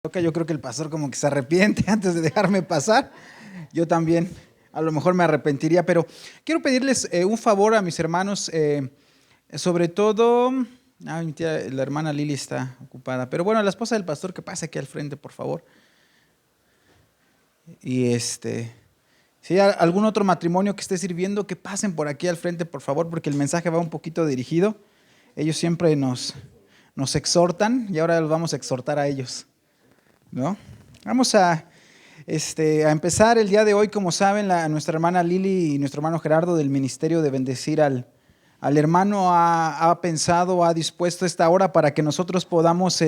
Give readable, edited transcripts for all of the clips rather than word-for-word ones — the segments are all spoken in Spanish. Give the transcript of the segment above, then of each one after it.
Yo creo que el pastor como que se arrepiente antes de dejarme pasar. Yo también a lo mejor me arrepentiría, pero quiero pedirles un favor a mis hermanos, sobre todo, mi tía, la hermana Lili está ocupada, pero bueno, la esposa del pastor que pase aquí al frente, por favor. Y si hay algún otro matrimonio que esté sirviendo, que pasen por aquí al frente, por favor, porque el mensaje va un poquito dirigido. Ellos siempre nos exhortan y ahora los vamos a exhortar a ellos, ¿no? Vamos a empezar el día de hoy. Como saben, nuestra hermana Lili y nuestro hermano Gerardo del Ministerio de Bendecir al Hermano ha pensado, ha dispuesto esta hora para que nosotros podamos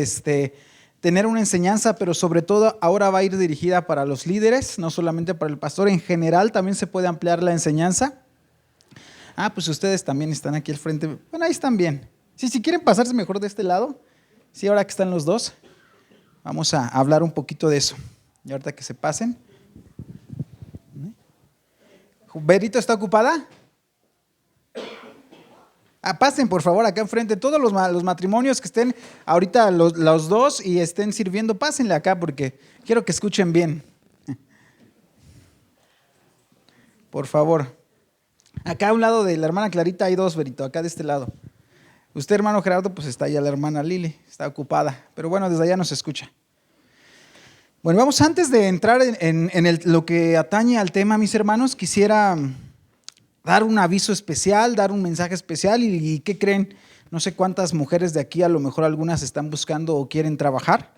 tener una enseñanza, pero sobre todo ahora va a ir dirigida para los líderes, no solamente para el pastor. En general también se puede ampliar la enseñanza. Pues ustedes también están aquí al frente. Bueno, ahí están bien. Si quieren pasarse mejor de este lado, sí, ahora que están los dos, vamos a hablar un poquito de eso. Y ahorita que se pasen. ¿Berito está ocupada? Pasen por favor acá enfrente. Todos los matrimonios que estén ahorita los dos y estén sirviendo, pásenle acá porque quiero que escuchen bien. Por favor. Acá a un lado de la hermana Clarita hay dos, Berito, acá de este lado. Usted, hermano Gerardo, pues está allá la hermana Lili, está ocupada, pero bueno, desde allá nos escucha. Bueno, vamos, antes de entrar en lo que atañe al tema, mis hermanos, quisiera dar un aviso especial, dar un mensaje especial. ¿Y qué creen? No sé cuántas mujeres de aquí, a lo mejor algunas están buscando o quieren trabajar.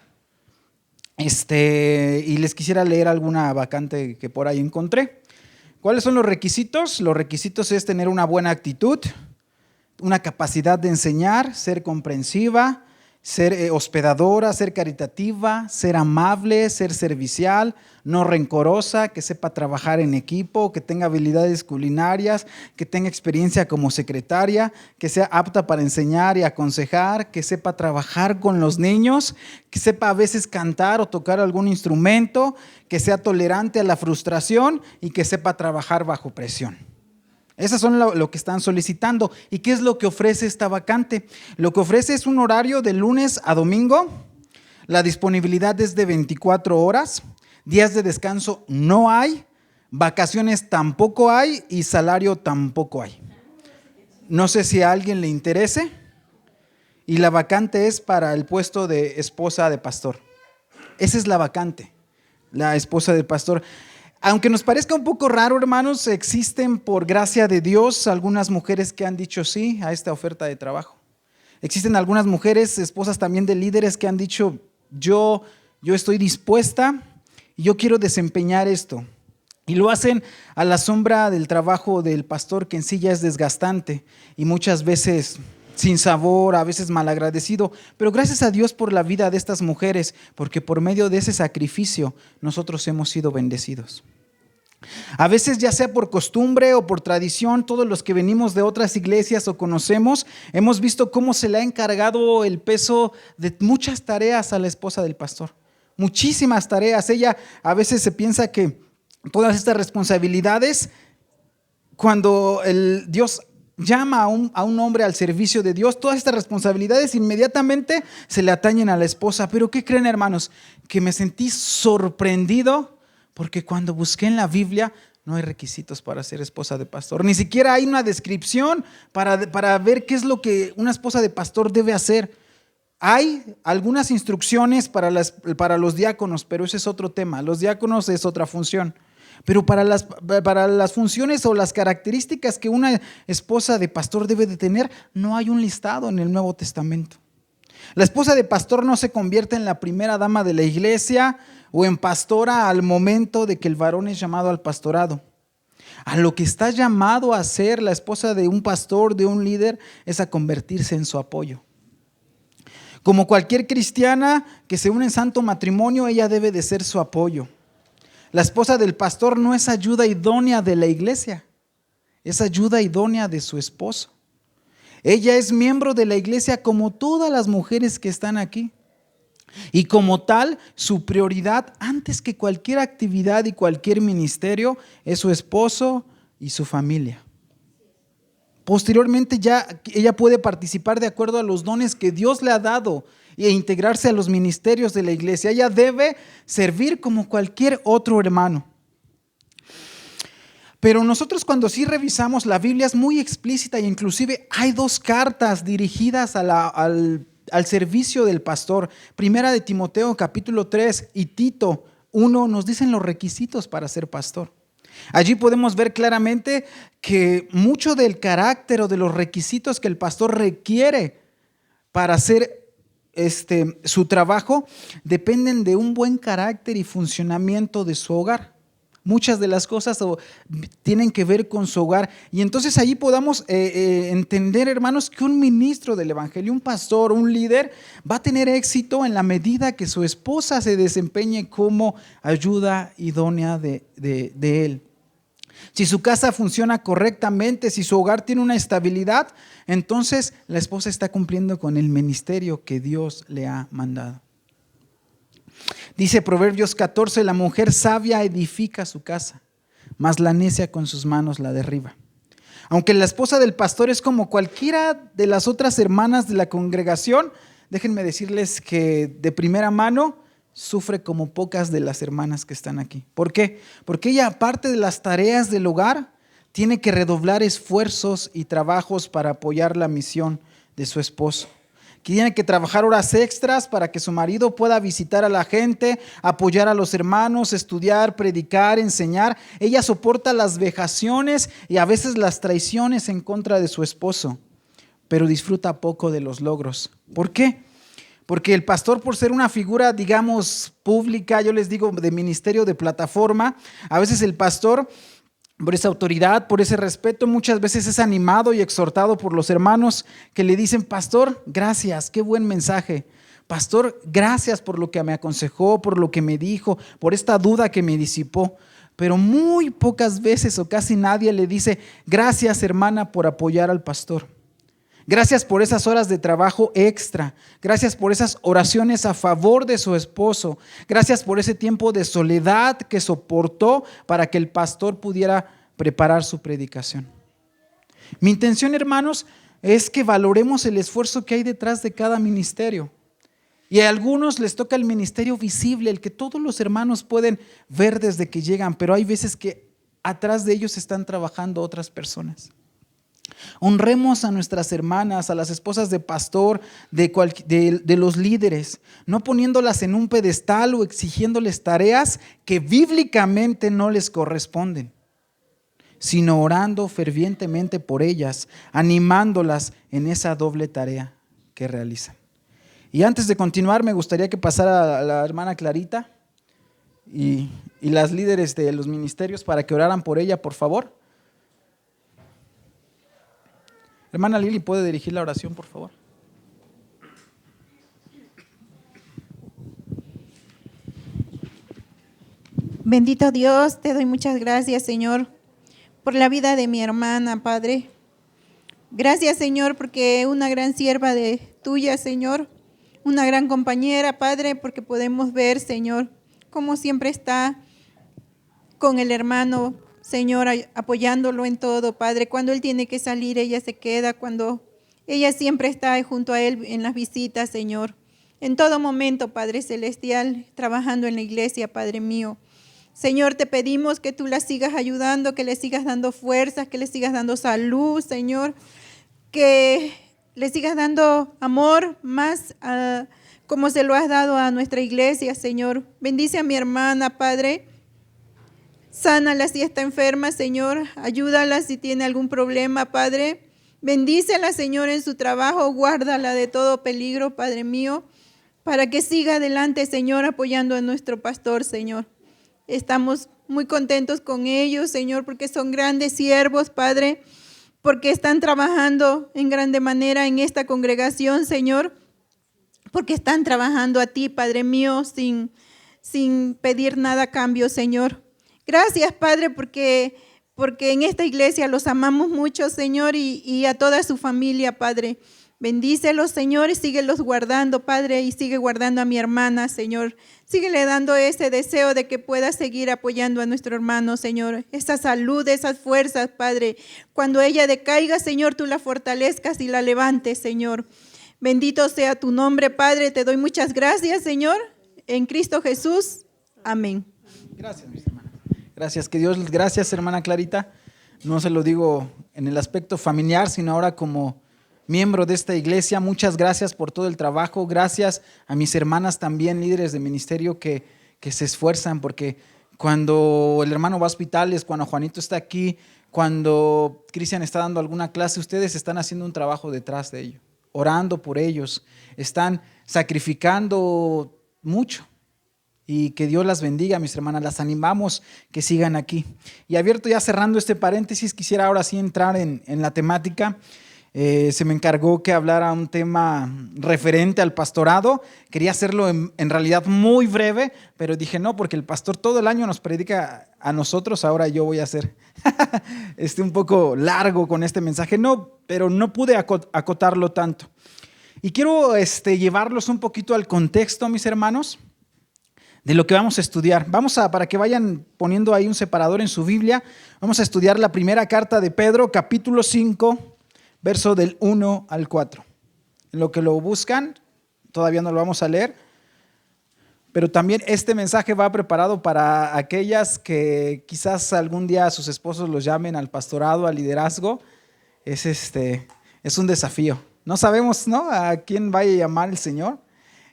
Y les quisiera leer alguna vacante que por ahí encontré. ¿Cuáles son los requisitos? Los requisitos es tener una buena actitud, una capacidad de enseñar, ser comprensiva, ser hospedadora, ser caritativa, ser amable, ser servicial, no rencorosa, que sepa trabajar en equipo, que tenga habilidades culinarias, que tenga experiencia como secretaria, que sea apta para enseñar y aconsejar, que sepa trabajar con los niños, que sepa a veces cantar o tocar algún instrumento, que sea tolerante a la frustración y que sepa trabajar bajo presión. Esas son lo que están solicitando. ¿Y qué es lo que ofrece esta vacante? Lo que ofrece es un horario de lunes a domingo. La disponibilidad es de 24 horas. Días de descanso no hay. Vacaciones tampoco hay y salario tampoco hay. No sé si a alguien le interese. Y la vacante es para el puesto de esposa de pastor. Esa es la vacante, la esposa del pastor. Aunque nos parezca un poco raro, hermanos, existen por gracia de Dios algunas mujeres que han dicho sí a esta oferta de trabajo. Existen algunas mujeres, esposas también de líderes, que han dicho yo estoy dispuesta y yo quiero desempeñar esto. Y lo hacen a la sombra del trabajo del pastor, que en sí ya es desgastante y muchas veces sin sabor, a veces malagradecido. Pero gracias a Dios por la vida de estas mujeres, porque por medio de ese sacrificio nosotros hemos sido bendecidos. A veces, ya sea por costumbre o por tradición, todos los que venimos de otras iglesias o conocemos, hemos visto cómo se le ha encargado el peso de muchas tareas a la esposa del pastor. Muchísimas tareas. Ella a veces se piensa que todas estas responsabilidades, cuando Dios llama a un hombre al servicio de Dios, todas estas responsabilidades inmediatamente se le atañen a la esposa. Pero ¿qué creen, hermanos? Que me sentí sorprendido, porque cuando busqué en la Biblia no hay requisitos para ser esposa de pastor. Ni siquiera hay una descripción para ver qué es lo que una esposa de pastor debe hacer. Hay algunas instrucciones para los diáconos, pero ese es otro tema. Los diáconos es otra función. Pero para las funciones o las características que una esposa de pastor debe de tener, no hay un listado en el Nuevo Testamento. La esposa de pastor no se convierte en la primera dama de la iglesia o en pastora al momento de que el varón es llamado al pastorado. A lo que está llamado a ser la esposa de un pastor, de un líder, es a convertirse en su apoyo. Como cualquier cristiana que se une en santo matrimonio, ella debe de ser su apoyo. La esposa del pastor no es ayuda idónea de la iglesia, es ayuda idónea de su esposo. Ella es miembro de la iglesia como todas las mujeres que están aquí. Y como tal, su prioridad antes que cualquier actividad y cualquier ministerio es su esposo y su familia. Posteriormente ya ella puede participar de acuerdo a los dones que Dios le ha dado e integrarse a los ministerios de la iglesia. Ella debe servir como cualquier otro hermano. Pero nosotros cuando sí revisamos, la Biblia es muy explícita e inclusive hay 2 cartas dirigidas al servicio del pastor. Primera de Timoteo capítulo 3 y Tito 1 nos dicen los requisitos para ser pastor. Allí podemos ver claramente que mucho del carácter o de los requisitos que el pastor requiere para hacer su trabajo dependen de un buen carácter y funcionamiento de su hogar. Muchas de las cosas tienen que ver con su hogar. Y entonces allí podamos entender, hermanos, que un ministro del evangelio, un pastor, un líder, va a tener éxito en la medida que su esposa se desempeñe como ayuda idónea de él. Si su casa funciona correctamente, si su hogar tiene una estabilidad, entonces la esposa está cumpliendo con el ministerio que Dios le ha mandado. Dice Proverbios 14, la mujer sabia edifica su casa, mas la necia con sus manos la derriba. Aunque la esposa del pastor es como cualquiera de las otras hermanas de la congregación, déjenme decirles que de primera mano sufre como pocas de las hermanas que están aquí. ¿Por qué? Porque ella, aparte de las tareas del hogar, tiene que redoblar esfuerzos y trabajos para apoyar la misión de su esposo. Tiene que trabajar horas extras para que su marido pueda visitar a la gente, apoyar a los hermanos, estudiar, predicar, enseñar. Ella soporta las vejaciones y a veces las traiciones en contra de su esposo, pero disfruta poco de los logros. ¿Por qué? Porque el pastor, por ser una figura, digamos, pública, yo les digo, de ministerio, de plataforma, a veces el pastor, por esa autoridad, por ese respeto, muchas veces es animado y exhortado por los hermanos que le dicen: pastor, gracias, qué buen mensaje. Pastor, gracias por lo que me aconsejó, por lo que me dijo, por esta duda que me disipó. Pero muy pocas veces o casi nadie le dice: gracias, hermana, por apoyar al pastor. Gracias por esas horas de trabajo extra. Gracias por esas oraciones a favor de su esposo. Gracias por ese tiempo de soledad que soportó para que el pastor pudiera preparar su predicación. Mi intención, hermanos, es que valoremos el esfuerzo que hay detrás de cada ministerio. Y a algunos les toca el ministerio visible, el que todos los hermanos pueden ver desde que llegan, pero hay veces que atrás de ellos están trabajando otras personas. Honremos a nuestras hermanas, a las esposas de pastor, de los líderes, no poniéndolas en un pedestal o exigiéndoles tareas que bíblicamente no les corresponden, sino orando fervientemente por ellas, animándolas en esa doble tarea que realizan. Y antes de continuar, me gustaría que pasara a la hermana Clarita y las líderes de los ministerios para que oraran por ella, por favor. Hermana Lili, ¿puede dirigir la oración, por favor? Bendito Dios, te doy muchas gracias, Señor, por la vida de mi hermana, Padre. Gracias, Señor, porque una gran sierva de tuya, Señor, una gran compañera, Padre, porque podemos ver, Señor, cómo siempre está con el hermano, Señor, apoyándolo en todo, Padre. Cuando él tiene que salir, ella se queda. Cuando ella siempre está junto a él en las visitas, Señor. En todo momento, Padre Celestial, trabajando en la iglesia, Padre mío. Señor, te pedimos que tú la sigas ayudando, que le sigas dando fuerzas, que le sigas dando salud, Señor. Que le sigas dando amor más como se lo has dado a nuestra iglesia, Señor. Bendice a mi hermana, Padre. Sánala si está enferma, Señor. Ayúdala si tiene algún problema, Padre. Bendícela, Señor, en su trabajo. Guárdala de todo peligro, Padre mío, para que siga adelante, Señor, apoyando a nuestro pastor, Señor. Estamos muy contentos con ellos, Señor, porque son grandes siervos, Padre, porque están trabajando en grande manera en esta congregación, Señor, porque están trabajando a ti, Padre mío, sin pedir nada a cambio, Señor. Gracias, Padre, porque en esta iglesia los amamos mucho, Señor, y a toda su familia, Padre. Bendícelos, Señor, y síguelos guardando, Padre, y sigue guardando a mi hermana, Señor. Síguele dando ese deseo de que pueda seguir apoyando a nuestro hermano, Señor. Esa salud, esas fuerzas, Padre. Cuando ella decaiga, Señor, tú la fortalezcas y la levantes, Señor. Bendito sea tu nombre, Padre. Te doy muchas gracias, Señor. En Cristo Jesús. Amén. Gracias, mis hermanas. Gracias, que Dios, gracias, hermana Clarita. No se lo digo en el aspecto familiar, sino ahora como miembro de esta iglesia. Muchas gracias por todo el trabajo. Gracias a mis hermanas también, líderes de ministerio que se esfuerzan, porque cuando el hermano va a hospitales, cuando Juanito está aquí, cuando Cristian está dando alguna clase, ustedes están haciendo un trabajo detrás de ello, orando por ellos, están sacrificando mucho. Y que Dios las bendiga, mis hermanas, las animamos que sigan aquí. Y abierto ya cerrando este paréntesis, quisiera ahora sí entrar en la temática. Se me encargó que hablara un tema referente al pastorado. Quería hacerlo en realidad muy breve, pero dije no, porque el pastor todo el año nos predica a nosotros, ahora yo voy a hacer un poco largo con este mensaje. No, pero no pude acotarlo tanto. Y quiero llevarlos un poquito al contexto, mis hermanos, de lo que vamos a estudiar. Para que vayan poniendo ahí un separador en su Biblia, vamos a estudiar la primera carta de Pedro, capítulo 5, verso del 1 al 4. En lo que lo buscan, todavía no lo vamos a leer, pero también este mensaje va preparado para aquellas que quizás algún día sus esposos los llamen al pastorado, al liderazgo. Es un desafío. No sabemos, ¿no?, a quién vaya a llamar el Señor.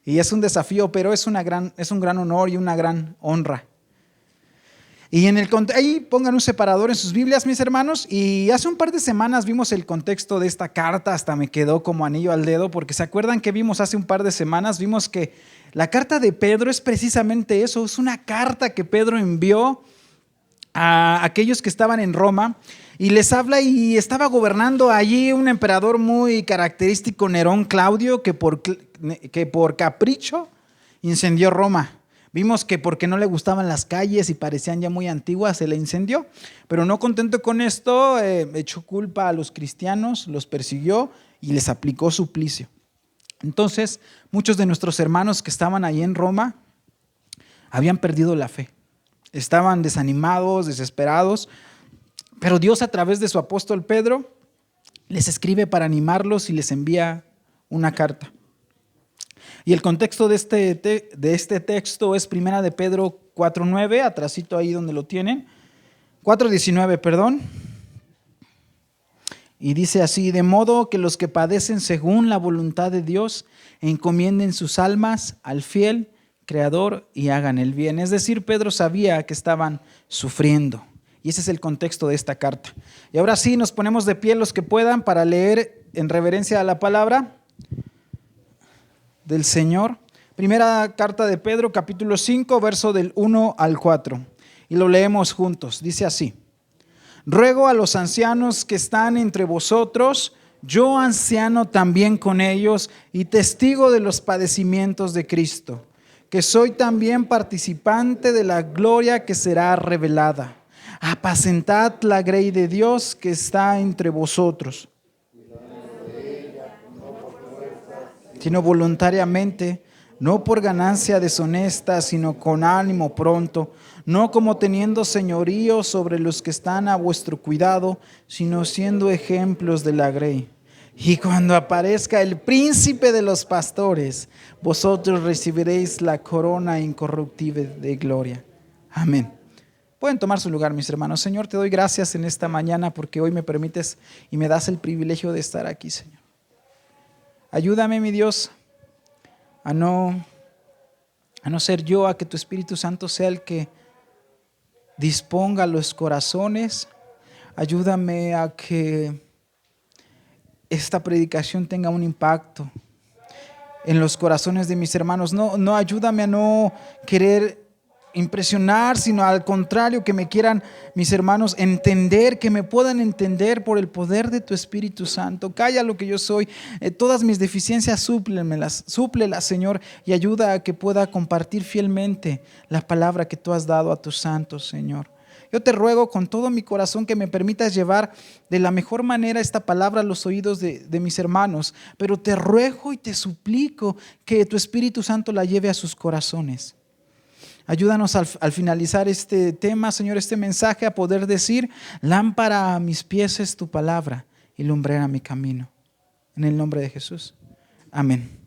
Y es un desafío, pero es un gran honor y una gran honra. Y ahí pongan un separador en sus Biblias, mis hermanos. Y hace un par de semanas vimos el contexto de esta carta, hasta me quedó como anillo al dedo, porque ¿se acuerdan que vimos hace un par de semanas? Vimos que la carta de Pedro es precisamente eso, es una carta que Pedro envió a aquellos que estaban en Roma y les habla, y estaba gobernando allí un emperador muy característico, Nerón Claudio, que por capricho incendió Roma. Vimos que porque no le gustaban las calles y parecían ya muy antiguas, se le incendió, pero no contento con esto, echó culpa a los cristianos, los persiguió y les aplicó suplicio. Entonces, muchos de nuestros hermanos que estaban ahí en Roma habían perdido la fe. Estaban desanimados, desesperados, pero Dios a través de su apóstol Pedro les escribe para animarlos y les envía una carta. Y el contexto de este texto es primera de Pedro 4:9, atrasito ahí donde lo tienen, 4:19, perdón. Y dice así: de modo que los que padecen según la voluntad de Dios encomienden sus almas al fiel Creador y hagan el bien. Es decir, Pedro sabía que estaban sufriendo. Y ese es el contexto de esta carta. Y ahora sí, nos ponemos de pie los que puedan para leer en reverencia a la palabra del Señor. Primera carta de Pedro, capítulo 5, verso del 1 al 4. Y lo leemos juntos. Dice así: ruego a los ancianos que están entre vosotros, yo anciano también con ellos y testigo de los padecimientos de Cristo, que soy también participante de la gloria que será revelada. Apacentad la grey de Dios que está entre vosotros, sino voluntariamente, no por ganancia deshonesta, sino con ánimo pronto, no como teniendo señorío sobre los que están a vuestro cuidado, sino siendo ejemplos de la grey. Y cuando aparezca el príncipe de los pastores, vosotros recibiréis la corona incorruptible de gloria. Amén. Pueden tomar su lugar, mis hermanos. Señor, te doy gracias en esta mañana porque hoy me permites y me das el privilegio de estar aquí, Señor. Ayúdame, mi Dios, a no ser yo, a que tu Espíritu Santo sea el que disponga los corazones. Ayúdame a que esta predicación tenga un impacto en los corazones de mis hermanos. No, ayúdame a no querer impresionar, sino al contrario, que me quieran mis hermanos entender, que me puedan entender por el poder de tu Espíritu Santo. Calla lo que yo soy, todas mis deficiencias súplelas, Señor, y ayuda a que pueda compartir fielmente la palabra que tú has dado a tus santos, Señor. Yo te ruego con todo mi corazón que me permitas llevar de la mejor manera esta palabra a los oídos de mis hermanos, pero te ruego y te suplico que tu Espíritu Santo la lleve a sus corazones. Ayúdanos al finalizar este tema, Señor, este mensaje, a poder decir: lámpara a mis pies es tu palabra y lumbrera mi camino. En el nombre de Jesús. Amén.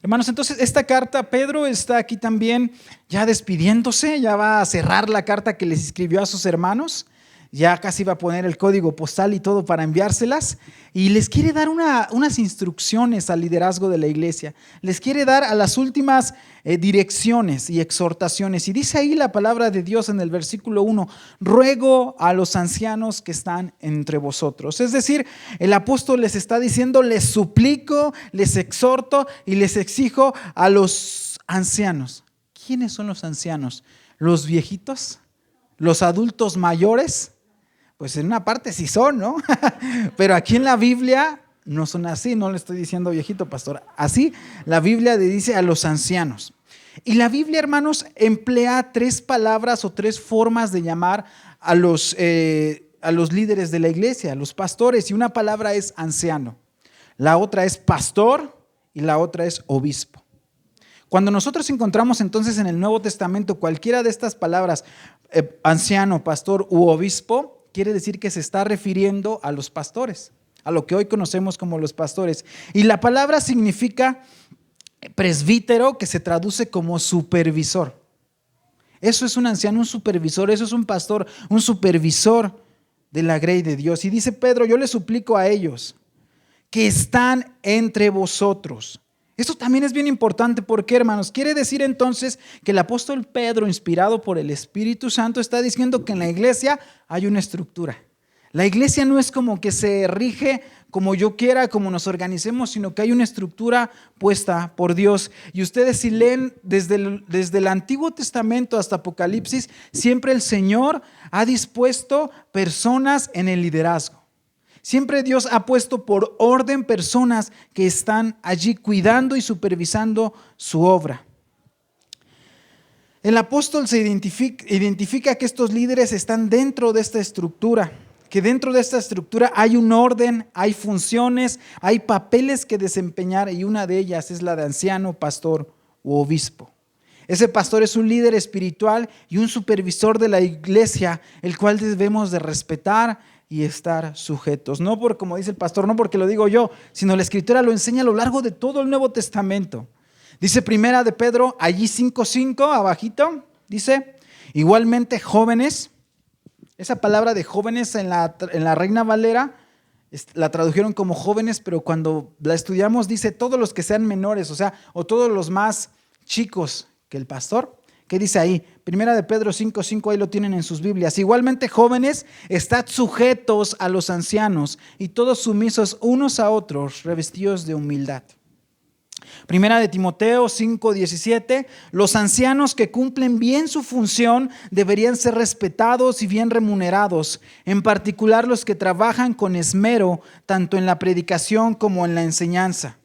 Hermanos, entonces esta carta, Pedro está aquí también ya despidiéndose, ya va a cerrar la carta que les escribió a sus hermanos, ya casi va a poner el código postal y todo para enviárselas, y les quiere dar unas instrucciones al liderazgo de la iglesia, les quiere dar a las últimas direcciones y exhortaciones, y dice ahí la palabra de Dios en el versículo 1, ruego a los ancianos que están entre vosotros. Es decir, el apóstol les está diciendo, les suplico, les exhorto y les exijo a los ancianos. ¿Quiénes son los ancianos? ¿Los viejitos? ¿Los adultos mayores? Pues en una parte sí son, ¿no? Pero aquí en la Biblia no son así, no le estoy diciendo viejito, pastor. Así la Biblia le dice a los ancianos. Y la Biblia, hermanos, emplea 3 palabras o 3 formas de llamar a los líderes de la iglesia, a los pastores. Y una palabra es anciano, la otra es pastor y la otra es obispo. Cuando nosotros encontramos entonces en el Nuevo Testamento cualquiera de estas palabras, anciano, pastor u obispo, quiere decir que se está refiriendo a los pastores, a lo que hoy conocemos como los pastores. Y la palabra significa presbítero, que se traduce como supervisor. Eso es un anciano, un supervisor, eso es un pastor, un supervisor de la grey de Dios. Y dice Pedro, yo les suplico a ellos que están entre vosotros. Esto también es bien importante porque, hermanos, quiere decir entonces que el apóstol Pedro, inspirado por el Espíritu Santo, está diciendo que en la iglesia hay una estructura. La iglesia no es como que se rige como yo quiera, como nos organicemos, sino que hay una estructura puesta por Dios. Y ustedes si leen desde el Antiguo Testamento hasta Apocalipsis, siempre el Señor ha dispuesto personas en el liderazgo. Siempre Dios ha puesto por orden personas que están allí cuidando y supervisando su obra. El apóstol se identifica que estos líderes están dentro de esta estructura, que dentro de esta estructura hay un orden, hay funciones, hay papeles que desempeñar y una de ellas es la de anciano, pastor u obispo. Ese pastor es un líder espiritual y un supervisor de la iglesia, el cual debemos de respetar y estar sujetos. No por, como dice el pastor, no porque lo digo yo, sino la Escritura lo enseña a lo largo de todo el Nuevo Testamento. Dice Primera de Pedro, allí 5:5, abajito, dice, igualmente jóvenes. Esa palabra de jóvenes en la Reina Valera la tradujeron como jóvenes, pero cuando la estudiamos dice todos los que sean menores, o todos los más chicos que el pastor. ¿Qué dice ahí? Primera de Pedro 5:5, ahí lo tienen en sus Biblias. Igualmente, jóvenes, estad sujetos a los ancianos y todos sumisos unos a otros, revestidos de humildad. Primera de Timoteo 5:17, los ancianos que cumplen bien su función deberían ser respetados y bien remunerados, en particular los que trabajan con esmero, tanto en la predicación como en la enseñanza.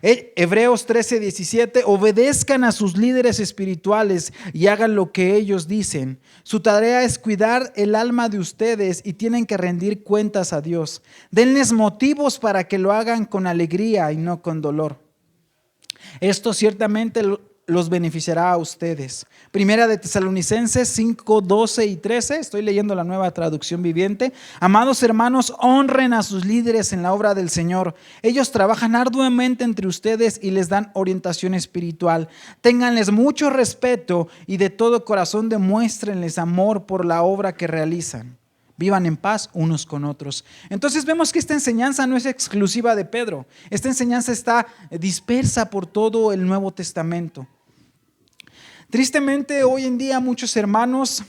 Hebreos 13:17, obedezcan a sus líderes espirituales y hagan lo que ellos dicen. Su tarea es cuidar el alma de ustedes y tienen que rendir cuentas a Dios. Denles motivos para que lo hagan con alegría y no con dolor. Esto ciertamente los beneficiará a ustedes. Primera de Tesalonicenses 5:12 y 13, estoy leyendo la Nueva Traducción Viviente. Amados hermanos, honren a sus líderes en la obra del Señor. Ellos trabajan arduamente entre ustedes y les dan orientación espiritual. Ténganles mucho respeto y de todo corazón demuéstrenles amor por la obra que realizan. Vivan en paz unos con otros. Entonces vemos que esta enseñanza no es exclusiva de Pedro. Esta enseñanza está dispersa por todo el Nuevo Testamento. Tristemente, hoy en día muchos hermanos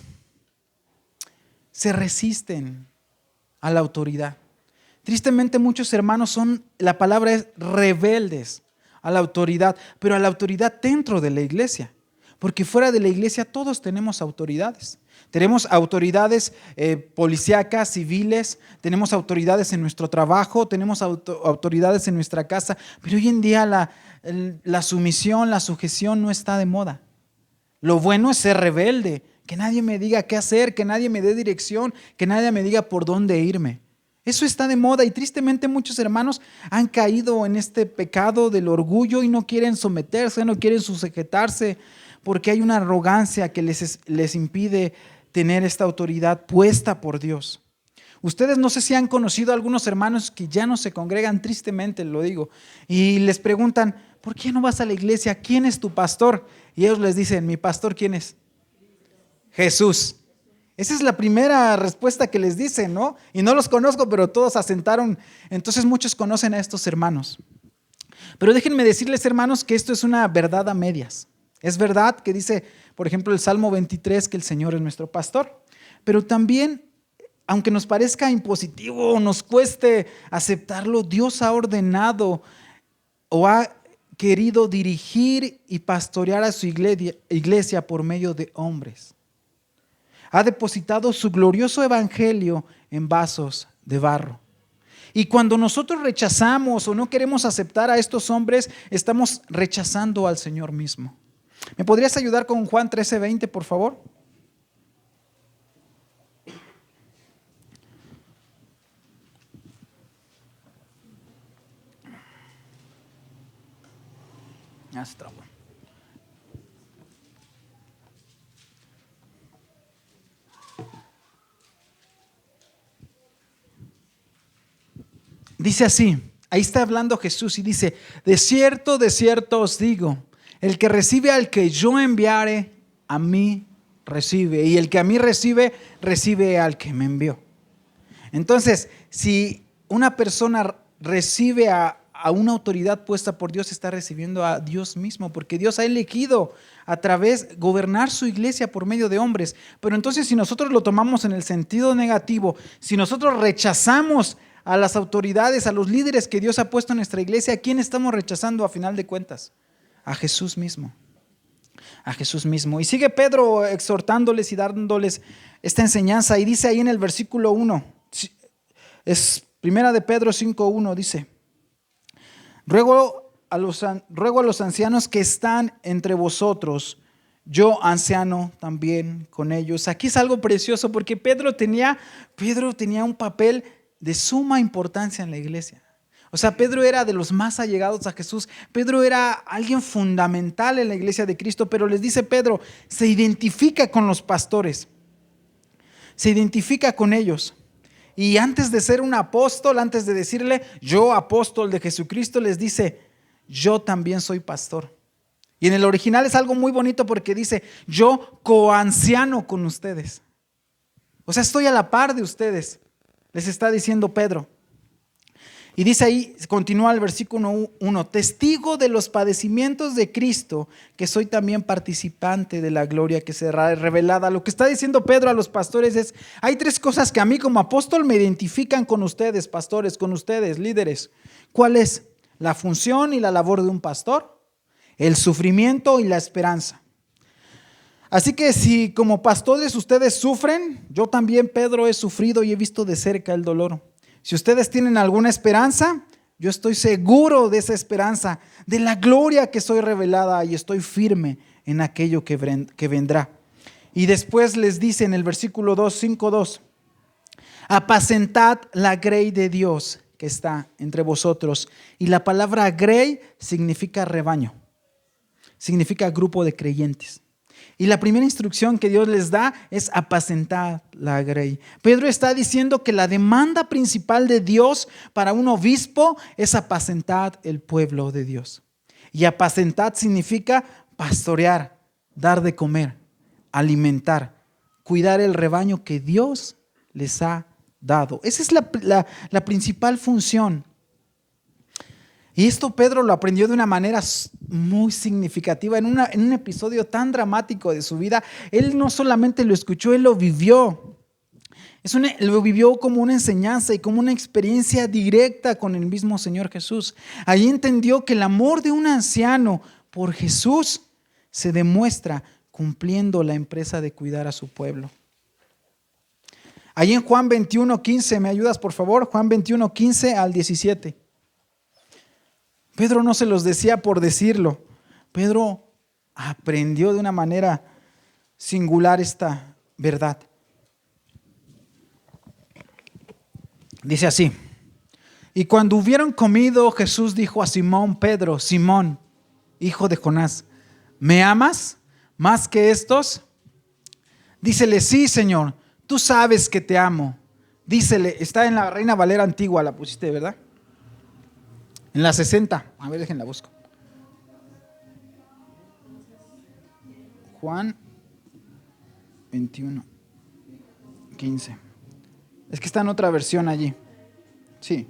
se resisten a la autoridad. Tristemente, muchos hermanos la palabra es rebeldes a la autoridad, pero a la autoridad dentro de la iglesia. Porque fuera de la iglesia todos tenemos autoridades. Tenemos autoridades policíacas, civiles, tenemos autoridades en nuestro trabajo, tenemos autoridades en nuestra casa, pero hoy en día la sumisión, la sujeción no está de moda. Lo bueno es ser rebelde, que nadie me diga qué hacer, que nadie me dé dirección, que nadie me diga por dónde irme. Eso está de moda y tristemente muchos hermanos han caído en este pecado del orgullo y no quieren someterse, no quieren sujetarse, porque hay una arrogancia que les impide tener esta autoridad puesta por Dios. Ustedes no sé si han conocido a algunos hermanos que ya no se congregan, tristemente lo digo, y les preguntan, ¿por qué no vas a la iglesia? ¿Quién es tu pastor? Y ellos les dicen, ¿mi pastor quién es? Jesús. Esa es la primera respuesta que les dicen, ¿no? Y no los conozco, pero todos asentaron. Entonces muchos conocen a estos hermanos. Pero déjenme decirles, hermanos, que esto es una verdad a medias. Es verdad que dice, por ejemplo, el Salmo 23, que el Señor es nuestro pastor. Pero también, aunque nos parezca impositivo o nos cueste aceptarlo, Dios ha ordenado o ha querido dirigir y pastorear a su iglesia por medio de hombres. Ha depositado su glorioso evangelio en vasos de barro. Y cuando nosotros rechazamos o no queremos aceptar a estos hombres, estamos rechazando al Señor mismo. ¿Me podrías ayudar con Juan 13:20, por favor? Está bueno. Dice así, ahí está hablando Jesús y dice, de cierto os digo, el que recibe al que yo enviare, a mí recibe, y el que a mí recibe, recibe al que me envió. Entonces, si una persona recibe a una autoridad puesta por Dios, está recibiendo a Dios mismo, porque Dios ha elegido a través gobernar su iglesia por medio de hombres. Pero entonces, si nosotros lo tomamos en el sentido negativo, si nosotros rechazamos a las autoridades, a los líderes que Dios ha puesto en nuestra iglesia, ¿a quién estamos rechazando a final de cuentas? A Jesús mismo. A Jesús mismo. Y sigue Pedro exhortándoles y dándoles esta enseñanza, y dice ahí en el versículo 1, es primera de Pedro 5:1, dice, ruego a los ancianos que están entre vosotros, yo anciano también con ellos. Aquí es algo precioso porque Pedro tenía un papel de suma importancia en la iglesia. O sea, Pedro era de los más allegados a Jesús. Pedro era alguien fundamental en la iglesia de Cristo, pero les dice Pedro, se identifica con los pastores, se identifica con ellos. Y antes de ser un apóstol, antes de decirle, yo apóstol de Jesucristo, les dice, yo también soy pastor. Y en el original es algo muy bonito porque dice, yo coanciano con ustedes. O sea, estoy a la par de ustedes. Les está diciendo Pedro. Y dice ahí, continúa el versículo 1, testigo de los padecimientos de Cristo, que soy también participante de la gloria que será revelada. Lo que está diciendo Pedro a los pastores es, hay tres cosas que a mí como apóstol me identifican con ustedes, pastores, con ustedes, líderes. ¿Cuál es? La función y la labor de un pastor, el sufrimiento y la esperanza. Así que si como pastores ustedes sufren, yo también, Pedro, he sufrido y he visto de cerca el dolor. Si ustedes tienen alguna esperanza, yo estoy seguro de esa esperanza, de la gloria que soy revelada, y estoy firme en aquello que vendrá. Y después les dice en el versículo 5:2, apacentad la grey de Dios que está entre vosotros. Y la palabra grey significa rebaño, significa grupo de creyentes. Y la primera instrucción que Dios les da es apacentar la grey. Pedro está diciendo que la demanda principal de Dios para un obispo es apacentar el pueblo de Dios. Y apacentar significa pastorear, dar de comer, alimentar, cuidar el rebaño que Dios les ha dado. Esa es la principal función. Y esto Pedro lo aprendió de una manera muy significativa. En un episodio tan dramático de su vida, él no solamente lo escuchó, él lo vivió. Lo vivió como una enseñanza y como una experiencia directa con el mismo Señor Jesús. Ahí entendió que el amor de un anciano por Jesús se demuestra cumpliendo la empresa de cuidar a su pueblo. Ahí en Juan 21:15, ¿me ayudas por favor? Juan 21:15 al 17. Pedro no se los decía por decirlo. Pedro aprendió de una manera singular esta verdad. Dice así: y cuando hubieron comido, Jesús dijo a Simón Pedro, Simón, hijo de Jonás, ¿me amas más que estos? Dícele, sí, Señor, tú sabes que te amo. Dícele, está en la Reina Valera antigua, la pusiste, ¿verdad? En la 60. A ver, déjenla busco. Juan 21, 15. Es que está en otra versión allí. Sí.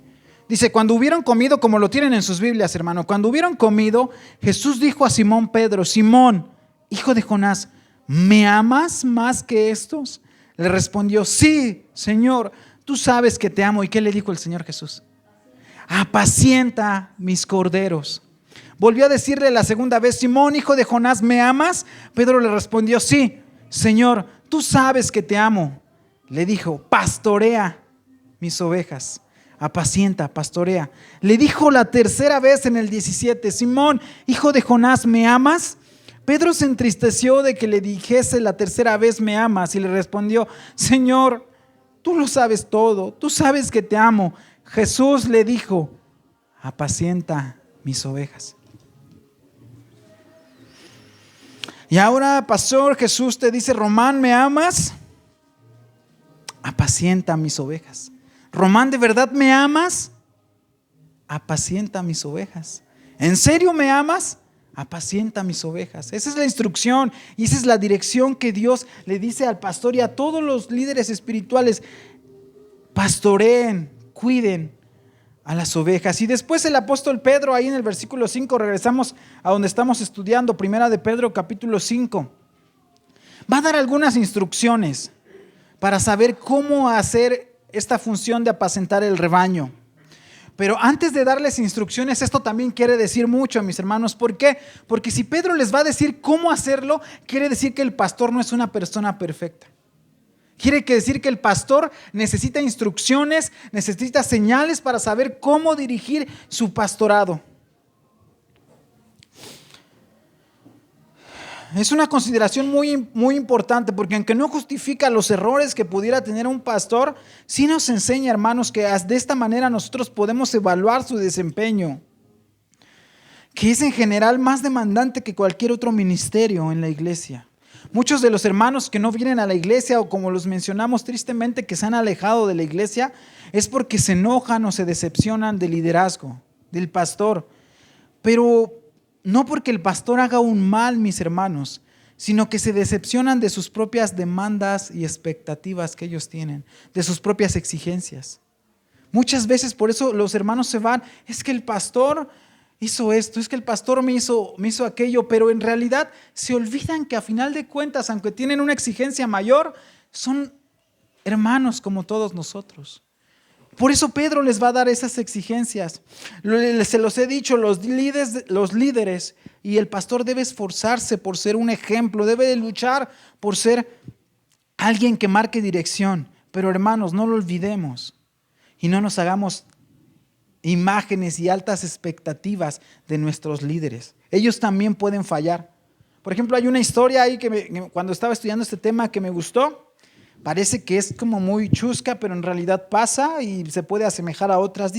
Dice, cuando hubieron comido, como lo tienen en sus Biblias, hermano, cuando hubieron comido, Jesús dijo a Simón Pedro, Simón, hijo de Jonás, ¿me amas más que estos? Le respondió, sí, Señor, tú sabes que te amo. ¿Y qué le dijo el Señor Jesús? Apacienta mis corderos. Volvió a decirle la segunda vez, Simón, hijo de Jonás, ¿me amas? Pedro le respondió, sí, Señor, tú sabes que te amo. Le dijo, pastorea mis ovejas. Apacienta, pastorea. Le dijo la tercera vez en el 17, Simón, hijo de Jonás, ¿me amas? Pedro se entristeció de que le dijese la tercera vez, ¿me amas? Y le respondió, Señor, tú lo sabes todo, tú sabes que te amo. Jesús le dijo, apacienta mis ovejas. Y ahora, pastor, Jesús te dice, Román, ¿me amas? Apacienta mis ovejas. Román, ¿de verdad me amas? Apacienta mis ovejas. ¿En serio me amas? Apacienta mis ovejas. Esa es la instrucción y esa es la dirección que Dios le dice al pastor y a todos los líderes espirituales. Pastoreen, cuiden a las ovejas. Y después el apóstol Pedro, ahí en el versículo 5, regresamos a donde estamos estudiando, primera de Pedro capítulo 5, va a dar algunas instrucciones para saber cómo hacer esta función de apacentar el rebaño. Pero antes de darles instrucciones, esto también quiere decir mucho, mis hermanos. ¿Por qué? Porque si Pedro les va a decir cómo hacerlo, quiere decir que el pastor no es una persona perfecta. Quiere decir que el pastor necesita instrucciones, necesita señales para saber cómo dirigir su pastorado. Es una consideración muy importante, porque aunque no justifica los errores que pudiera tener un pastor, sí nos enseña, hermanos, que de esta manera nosotros podemos evaluar su desempeño, que es en general más demandante que cualquier otro ministerio en la iglesia. Muchos de los hermanos que no vienen a la iglesia, o como los mencionamos tristemente, que se han alejado de la iglesia, es porque se enojan o se decepcionan del liderazgo, del pastor. Pero no porque el pastor haga un mal, mis hermanos, sino que se decepcionan de sus propias demandas y expectativas que ellos tienen, de sus propias exigencias. Muchas veces por eso los hermanos se van, es que el pastor hizo esto, es que el pastor me hizo aquello, pero en realidad se olvidan que a final de cuentas, aunque tienen una exigencia mayor, son hermanos como todos nosotros. Por eso Pedro les va a dar esas exigencias. Se los he dicho, los líderes y el pastor debe esforzarse por ser un ejemplo, debe de luchar por ser alguien que marque dirección. Pero hermanos, no lo olvidemos y no nos hagamos imágenes y altas expectativas de nuestros líderes. Ellos también pueden fallar. Por ejemplo, hay una historia ahí que cuando estaba estudiando este tema que me gustó. Parece que es como muy chusca, pero en realidad pasa y se puede asemejar a otras.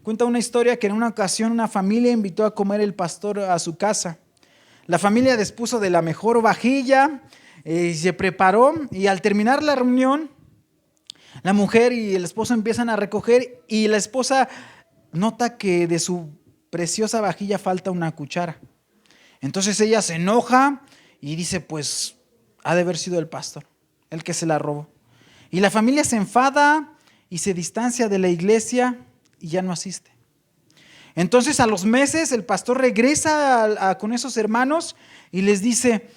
Cuenta una historia que en una ocasión una familia invitó a comer el pastor a su casa. La familia dispuso de la mejor vajilla, se preparó y al terminar la reunión, la mujer y el esposo empiezan a recoger y la esposa nota que de su preciosa vajilla falta una cuchara. Entonces ella se enoja y dice, pues ha de haber sido el pastor el que se la robó. Y la familia se enfada y se distancia de la iglesia y ya no asiste. Entonces a los meses el pastor regresa con esos hermanos y les dice,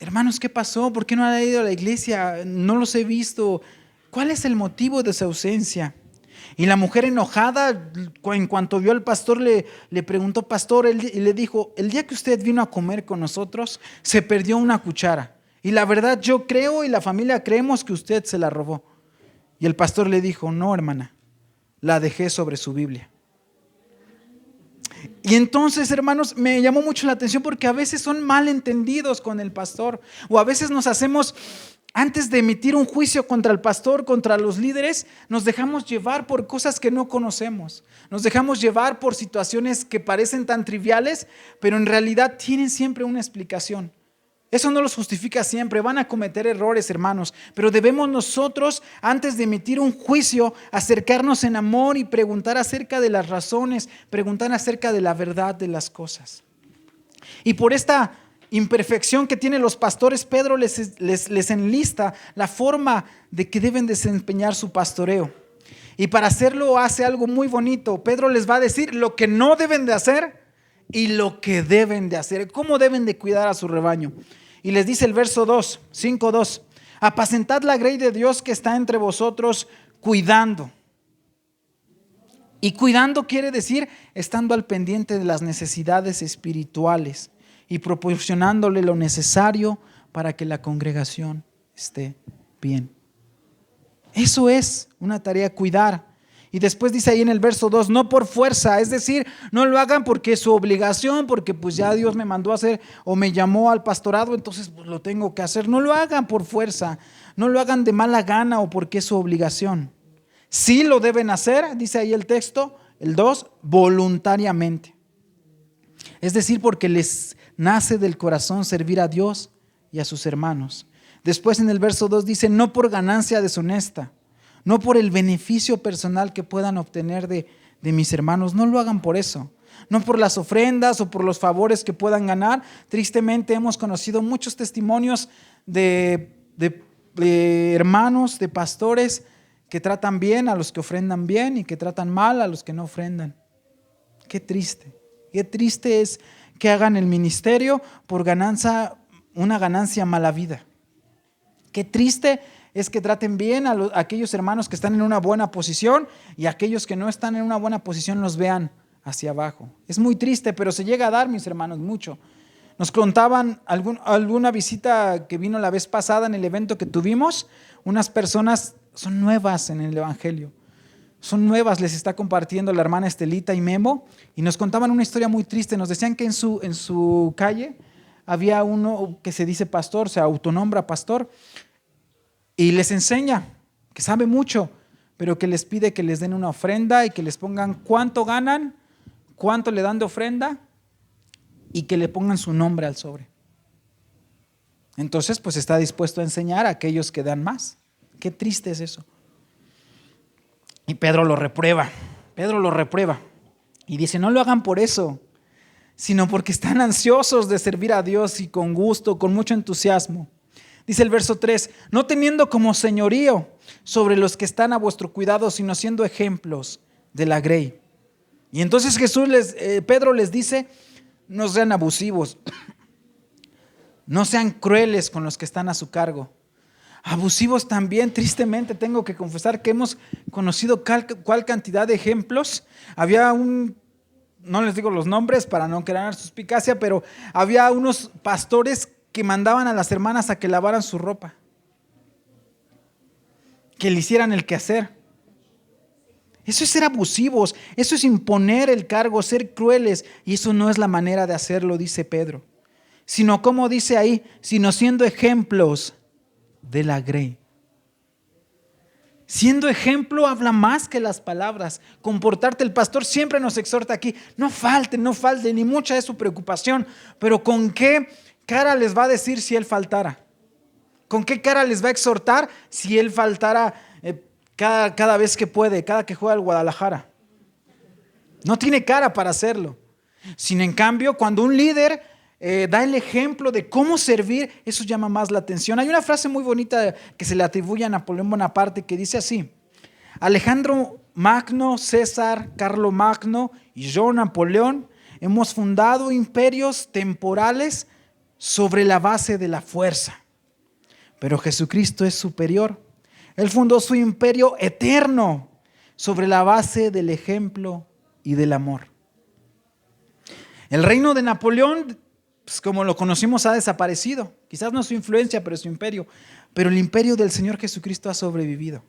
hermanos, ¿qué pasó? ¿Por qué no han ido a la iglesia? No los he visto. ¿Cuál es el motivo de su ausencia? Y la mujer enojada, en cuanto vio al pastor, le preguntó, pastor, y le dijo, el día que usted vino a comer con nosotros, se perdió una cuchara. Y la verdad yo creo y la familia creemos que usted se la robó. Y el pastor le dijo, no, hermana, la dejé sobre su Biblia. Y entonces, hermanos, me llamó mucho la atención porque a veces son malentendidos con el pastor. O a veces nos hacemos, antes de emitir un juicio contra el pastor, contra los líderes, nos dejamos llevar por cosas que no conocemos. Nos dejamos llevar por situaciones que parecen tan triviales, pero en realidad tienen siempre una explicación. Eso no los justifica siempre, van a cometer errores, hermanos, pero debemos nosotros, antes de emitir un juicio, acercarnos en amor y preguntar acerca de las razones, preguntar acerca de la verdad de las cosas. Y por esta imperfección que tienen los pastores, Pedro les enlista la forma de que deben desempeñar su pastoreo. Y para hacerlo hace algo muy bonito. Pedro les va a decir lo que no deben de hacer y lo que deben de hacer, cómo deben de cuidar a su rebaño. Y les dice el verso 5:2, apacentad la grey de Dios que está entre vosotros, cuidando. Y cuidando quiere decir estando al pendiente de las necesidades espirituales y proporcionándole lo necesario para que la congregación esté bien. Eso es una tarea, cuidar. Y después dice ahí en el verso 2, no por fuerza, es decir, no lo hagan porque es su obligación, porque pues ya Dios me mandó a hacer o me llamó al pastorado, entonces pues lo tengo que hacer. No lo hagan por fuerza, no lo hagan de mala gana o porque es su obligación. Sí lo deben hacer, dice ahí el texto, el 2, voluntariamente. Es decir, porque les nace del corazón servir a Dios y a sus hermanos. Después en el verso 2 dice, no por ganancia deshonesta, no por el beneficio personal que puedan obtener de mis hermanos, no lo hagan por eso, no por las ofrendas o por los favores que puedan ganar. Tristemente hemos conocido muchos testimonios de hermanos, de pastores que tratan bien a los que ofrendan bien y que tratan mal a los que no ofrendan. Qué triste es que hagan el ministerio por una ganancia mala vida. Qué triste es que traten bien a aquellos hermanos que están en una buena posición y aquellos que no están en una buena posición los vean hacia abajo. Es muy triste, pero se llega a dar, mis hermanos, mucho. Nos contaban alguna visita que vino la vez pasada en el evento que tuvimos. Unas personas son nuevas en el evangelio. Son nuevas, les está compartiendo la hermana Estelita y Memo. Y nos contaban una historia muy triste. Nos decían que en su calle había uno que se dice pastor, se autonombra pastor. Y les enseña que sabe mucho, pero que les pide que les den una ofrenda y que les pongan cuánto ganan, cuánto le dan de ofrenda y que le pongan su nombre al sobre. Entonces, pues está dispuesto a enseñar a aquellos que dan más. Qué triste es eso. Y Pedro lo reprueba y dice, no lo hagan por eso, sino porque están ansiosos de servir a Dios y con gusto, con mucho entusiasmo. Dice el verso 3, no teniendo como señorío sobre los que están a vuestro cuidado, sino siendo ejemplos de la grey. Y entonces Pedro les dice, no sean abusivos, no sean crueles con los que están a su cargo. Abusivos también, tristemente tengo que confesar que hemos conocido cuál cantidad de ejemplos. Había no les digo los nombres para no crear suspicacia, pero había unos pastores que mandaban a las hermanas a que lavaran su ropa, que le hicieran el quehacer. Eso es ser abusivos, eso es imponer el cargo, ser crueles, y eso no es la manera de hacerlo, dice Pedro. Sino, como dice ahí, sino siendo ejemplos de la grey. Siendo ejemplo habla más que las palabras. Comportarte, el pastor siempre nos exhorta aquí, no falte, ni mucha es su preocupación, pero ¿con qué cara les va a decir si él faltara? ¿Con qué cara les va a exhortar si él faltara cada vez que puede, cada que juega al Guadalajara? No tiene cara para hacerlo. Sin en cambio, cuando un líder da el ejemplo de cómo servir, eso llama más la atención. Hay una frase muy bonita que se le atribuye a Napoleón Bonaparte que dice así: Alejandro Magno, César, Carlo Magno y yo, Napoleón, hemos fundado imperios temporales sobre la base de la fuerza, pero Jesucristo es superior. Él fundó su imperio eterno sobre la base del ejemplo y del amor. El reino de Napoleón, pues como lo conocimos, ha desaparecido. Quizás no su influencia, pero su imperio. Pero el imperio del Señor Jesucristo ha sobrevivido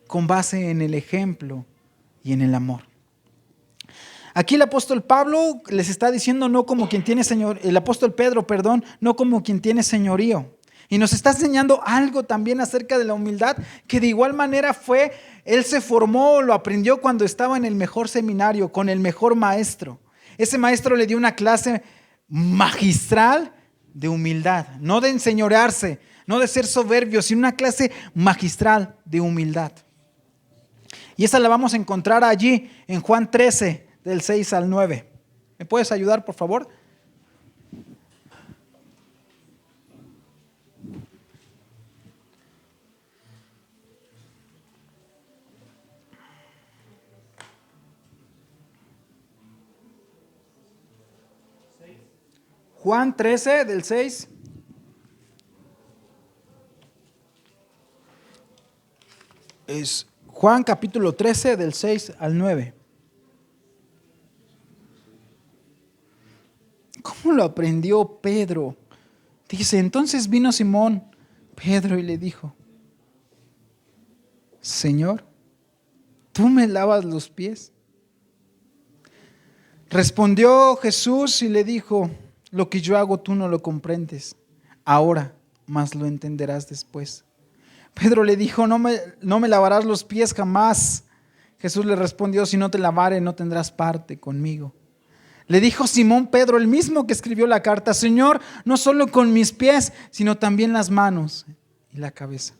con base en el ejemplo y en el amor. Aquí el apóstol Pablo les está diciendo no como quien tiene el apóstol Pedro, no como quien tiene señorío. Y nos está enseñando algo también acerca de la humildad, que de igual manera él se formó, lo aprendió cuando estaba en el mejor seminario, con el mejor maestro. Ese maestro le dio una clase magistral de humildad, no de enseñorearse, no de ser soberbio, sino una clase magistral de humildad. Y esa la vamos a encontrar allí en Juan 13, del 6 al 9. ¿Me puedes ayudar, por favor? Juan 13, del 6. Es Juan capítulo 13, del 6 al 9. ¿Cómo lo aprendió Pedro? Dice, entonces vino Simón Pedro y le dijo, Señor, ¿tú me lavas los pies? Respondió Jesús y le dijo, lo que yo hago tú no lo comprendes ahora, mas lo entenderás después. Pedro le dijo, no me lavarás los pies jamás. Jesús le respondió, si no te lavare no tendrás parte conmigo. Le dijo Simón Pedro, el mismo que escribió la carta, Señor, no solo con mis pies, sino también las manos y la cabeza.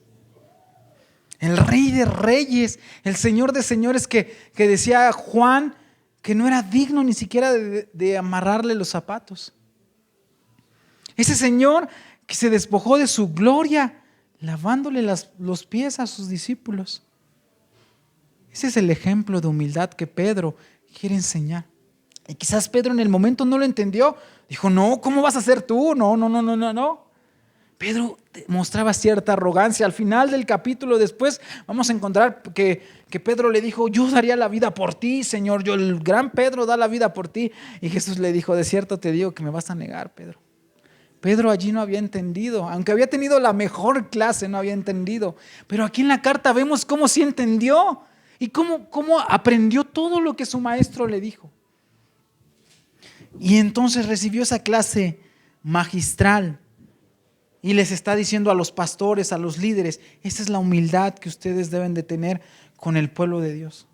El Rey de Reyes, el Señor de Señores que decía Juan que no era digno ni siquiera de amarrarle los zapatos. Ese Señor que se despojó de su gloria, lavándole los pies a sus discípulos. Ese es el ejemplo de humildad que Pedro quiere enseñar. Y quizás Pedro en el momento no lo entendió. Dijo, no, ¿cómo vas a ser tú? No. Pedro mostraba cierta arrogancia. Al final del capítulo después vamos a encontrar que Pedro le dijo, yo daría la vida por ti, Señor. El gran Pedro da la vida por ti. Y Jesús le dijo, de cierto te digo que me vas a negar, Pedro. Pedro allí no había entendido, aunque había tenido la mejor clase, no había entendido. Pero aquí en la carta vemos cómo sí entendió y cómo aprendió todo lo que su maestro le dijo. Y entonces recibió esa clase magistral y les está diciendo a los pastores, a los líderes, esa es la humildad que ustedes deben de tener con el pueblo de Dios.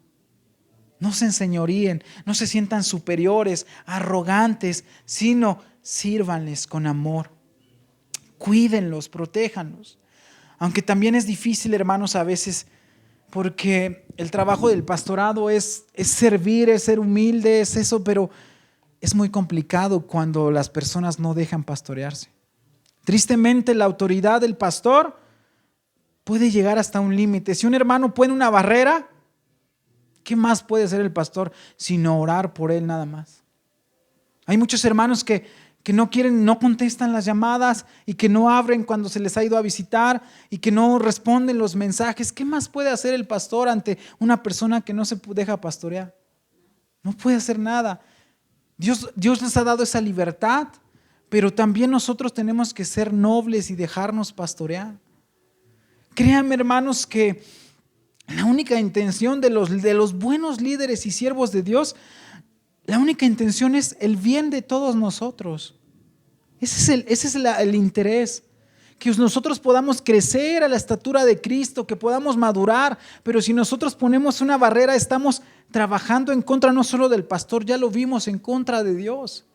No se enseñoríen, no se sientan superiores, arrogantes, sino sírvanles con amor. Cuídenlos, protéjanlos. Aunque también es difícil, hermanos, a veces, porque el trabajo del pastorado es servir, es ser humilde, es eso, pero es muy complicado cuando las personas no dejan pastorearse. Tristemente, la autoridad del pastor puede llegar hasta un límite. Si un hermano pone una barrera, ¿qué más puede hacer el pastor sino orar por él nada más? Hay muchos hermanos que no quieren, no contestan las llamadas y que no abren cuando se les ha ido a visitar y que no responden los mensajes. ¿Qué más puede hacer el pastor ante una persona que no se deja pastorear? No puede hacer nada. Dios les ha dado esa libertad, pero también nosotros tenemos que ser nobles y dejarnos pastorear. Créanme, hermanos, que la única intención de los buenos líderes y siervos de Dios, la única intención es el bien de todos nosotros. Ese es el interés. Que nosotros podamos crecer a la estatura de Cristo, que podamos madurar. Pero si nosotros ponemos una barrera, estamos trabajando en contra no solo del pastor, ya lo vimos, en contra de Dios.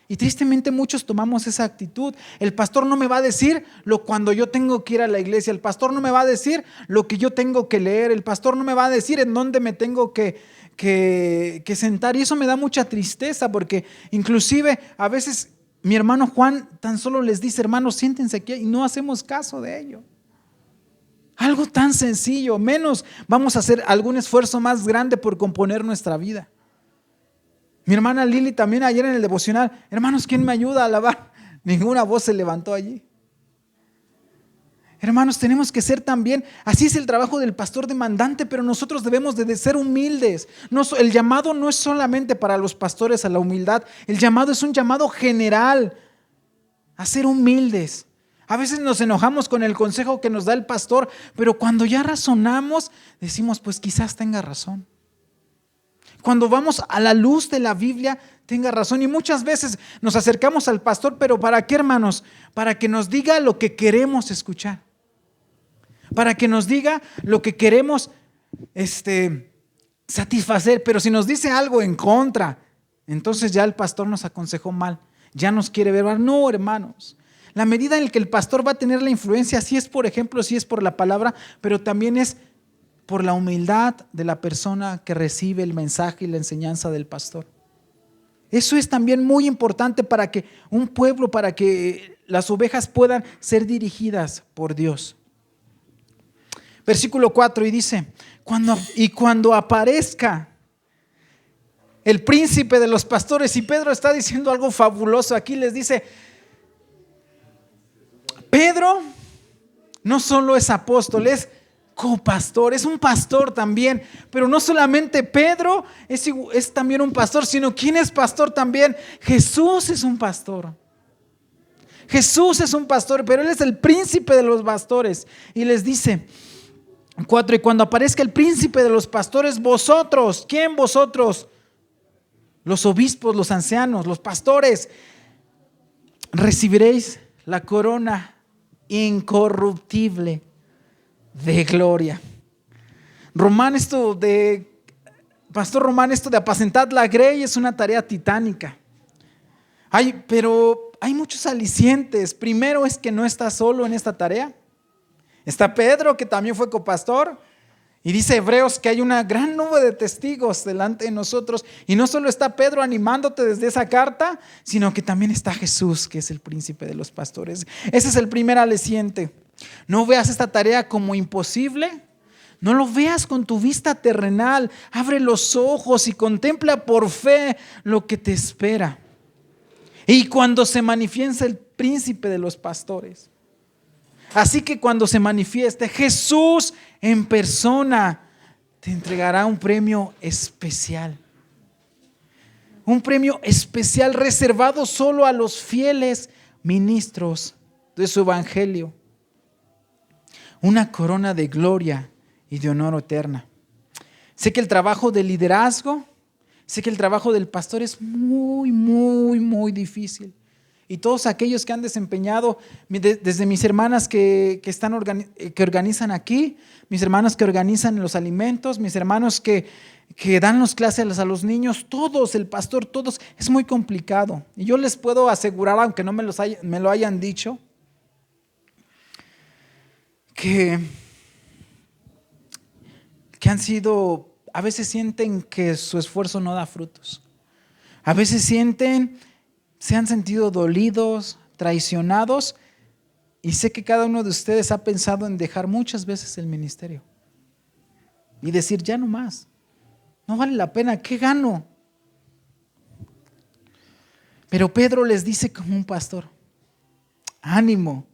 Y tristemente muchos tomamos esa actitud. El pastor no me va a decir cuando yo tengo que ir a la iglesia. El pastor no me va a decir lo que yo tengo que leer. El pastor no me va a decir en dónde me tengo que sentar. Y eso me da mucha tristeza porque inclusive a veces mi hermano Juan tan solo les dice, hermanos, siéntense aquí, y no hacemos caso de ello. Algo tan sencillo, menos vamos a hacer algún esfuerzo más grande por componer nuestra vida. Mi hermana Lili también ayer en el devocional, hermanos, ¿quién me ayuda a alabar? Ninguna voz se levantó allí. Hermanos, tenemos que ser también, así es el trabajo del pastor demandante, pero nosotros debemos de ser humildes. El llamado no es solamente para los pastores a la humildad, el llamado es un llamado general a ser humildes. A veces nos enojamos con el consejo que nos da el pastor, pero cuando ya razonamos, decimos, pues quizás tenga razón. Cuando vamos a la luz de la Biblia, tenga razón. Y muchas veces nos acercamos al pastor, pero ¿para qué, hermanos? Para que nos diga lo que queremos escuchar. Para que nos diga lo que queremos satisfacer. Pero si nos dice algo en contra, entonces ya el pastor nos aconsejó mal. Ya nos quiere ver mal. No, hermanos. La medida en la que el pastor va a tener la influencia, sí es por ejemplo, sí es por la palabra, pero también es por la humildad de la persona que recibe el mensaje y la enseñanza del pastor. Eso es también muy importante para que un pueblo, para que las ovejas puedan ser dirigidas por Dios. Versículo 4 y dice, cuando aparezca el príncipe de los pastores, y Pedro está diciendo algo fabuloso aquí, les dice, Pedro no solo es apóstol, es copastor, es un pastor también, pero no solamente Pedro es también un pastor, sino ¿quién es pastor también? Jesús es un pastor. Jesús es un pastor, pero Él es el príncipe de los pastores. Y les dice, 4, y cuando aparezca el príncipe de los pastores, vosotros, ¿quién vosotros? Los obispos, los ancianos, los pastores, recibiréis la corona incorruptible de gloria. Pastor Román, esto de apacentar la grey es una tarea titánica. Pero hay muchos alicientes. Primero es que no está solo en esta tarea. Está Pedro, que también fue copastor. Y dice Hebreos que hay una gran nube de testigos delante de nosotros. Y no solo está Pedro animándote desde esa carta, sino que también está Jesús, que es el príncipe de los pastores. Ese es el primer aliciente. No veas esta tarea como imposible. No lo veas con tu vista terrenal. Abre los ojos y contempla por fe lo que te espera. Y cuando se manifiesta el príncipe de los pastores. Así que cuando se manifieste Jesús en persona, te entregará un premio especial. Un premio especial reservado solo a los fieles ministros de su evangelio. Una corona de gloria y de honor eterna. Sé que el trabajo de liderazgo, sé que el trabajo del pastor es muy, muy, muy difícil. Y todos aquellos que han desempeñado, desde mis hermanas que organizan aquí, mis hermanos que organizan los alimentos, mis hermanos que dan las clases a los niños, todos, el pastor, todos, es muy complicado. Y yo les puedo asegurar, aunque no me lo hayan dicho, que han sido, a veces sienten que su esfuerzo no da frutos. A veces se han sentido dolidos, traicionados, y sé que cada uno de ustedes ha pensado en dejar muchas veces el ministerio y decir, ya no más, no vale la pena, ¿qué gano? Pero Pedro les dice como un pastor, ánimo,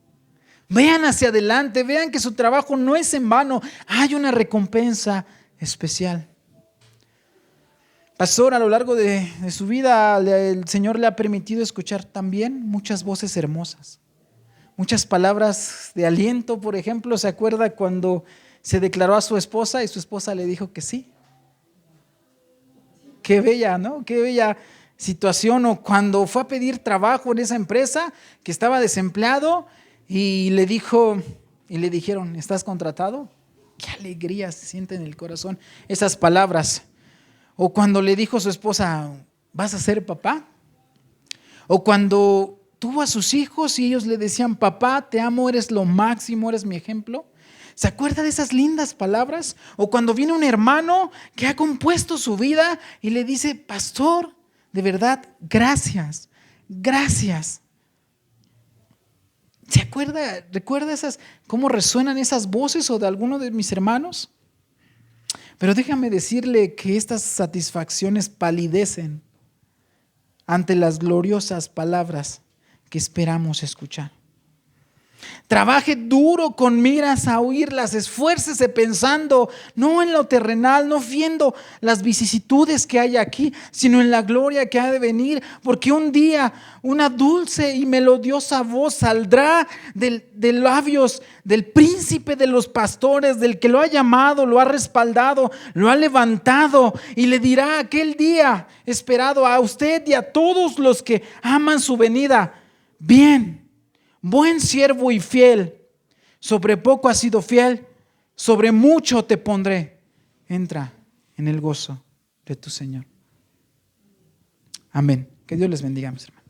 vean hacia adelante, vean que su trabajo no es en vano, hay una recompensa especial. Pastor, a lo largo de su vida, el Señor le ha permitido escuchar también muchas voces hermosas, muchas palabras de aliento. Por ejemplo, ¿se acuerda cuando se declaró a su esposa y su esposa le dijo que sí? Qué bella, ¿no? Qué bella situación. O cuando fue a pedir trabajo en esa empresa, que estaba desempleado, y le dijeron, ¿estás contratado? Qué alegría se siente en el corazón esas palabras. O cuando le dijo a su esposa, ¿vas a ser papá? O cuando tuvo a sus hijos y ellos le decían, papá, te amo, eres lo máximo, eres mi ejemplo. ¿Se acuerda de esas lindas palabras? O cuando viene un hermano que ha compuesto su vida y le dice, pastor, de verdad, gracias, gracias. ¿Recuerda cómo resuenan esas voces o de alguno de mis hermanos? Pero déjame decirle que estas satisfacciones palidecen ante las gloriosas palabras que esperamos escuchar. Trabaje duro con miras a oírlas, esfuércese pensando no en lo terrenal, no viendo las vicisitudes que hay aquí, sino en la gloria que ha de venir, porque un día una dulce y melodiosa voz saldrá de labios del príncipe de los pastores, del que lo ha llamado, lo ha respaldado, lo ha levantado, y le dirá aquel día esperado a usted y a todos los que aman su venida: bien, buen siervo y fiel, sobre poco has sido fiel, sobre mucho te pondré. Entra en el gozo de tu Señor. Amén. Que Dios les bendiga, mis hermanos.